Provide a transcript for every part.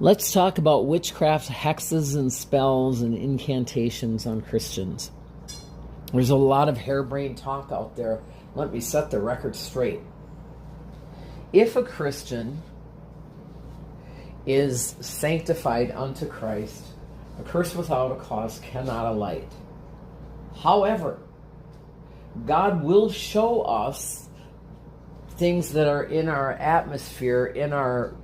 Let's talk about witchcraft, hexes, and spells and incantations on Christians. There's a lot of harebrained talk out there. Let me set the record straight. If a Christian is sanctified unto Christ, a curse without a cause cannot alight. However, God will show us things that are in our atmosphere, in our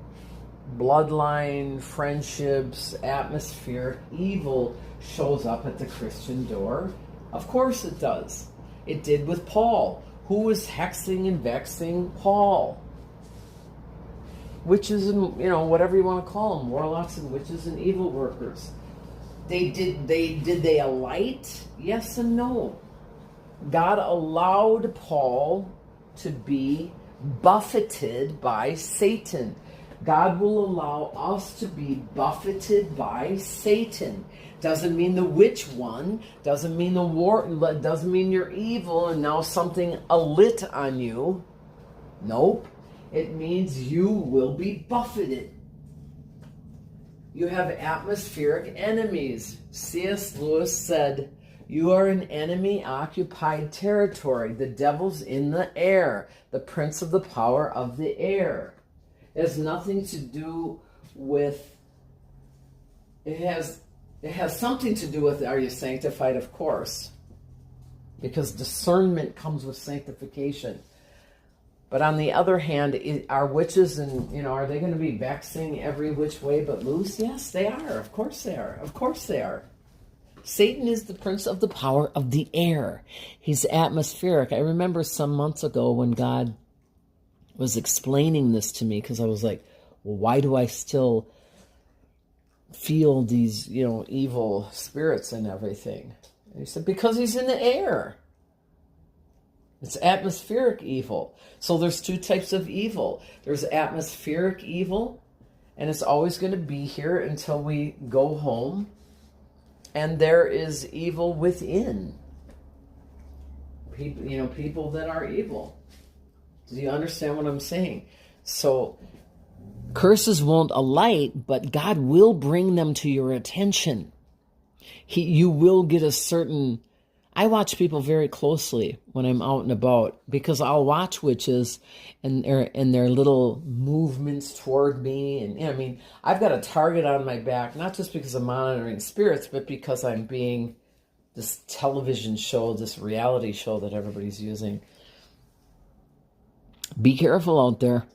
bloodline, friendships, atmosphere. Evil shows up at the Christian door. Of course it does. It did with Paul. Who was hexing and vexing Paul? Witches and, whatever you want to call them, warlocks and witches and evil workers. Did they alight? Yes and no. God allowed Paul to be buffeted by Satan. God will allow us to be buffeted by Satan. Doesn't mean the witch won. Doesn't mean the war. Doesn't mean you're evil and now something alit on you. Nope. It means you will be buffeted. You have atmospheric enemies. C.S. Lewis said, "You are an enemy-occupied territory. The devil's in the air, the prince of the power of the air." It has nothing to do with, it has something to do with, are you sanctified? Of course. Because discernment comes with sanctification. But on the other hand, are witches and, are they going to be vexing every which way but loose? Yes, they are. Of course they are. Of course they are. Satan is the prince of the power of the air. He's atmospheric. I remember some months ago when God was explaining this to me, because I was like, well, why do I still feel these, evil spirits and everything? And he said, because he's in the air. It's atmospheric evil. So there's two types of evil. There's atmospheric evil, and it's always going to be here until we go home. And there is evil within. People that are evil. Do you understand what I'm saying? So curses won't alight, but God will bring them to your attention. You will get a certain... I watch people very closely when I'm out and about, because I'll watch witches and their little movements toward me. And I've got a target on my back, not just because I'm monitoring spirits, but because I'm being this television show, this reality show that everybody's using. Be careful out there.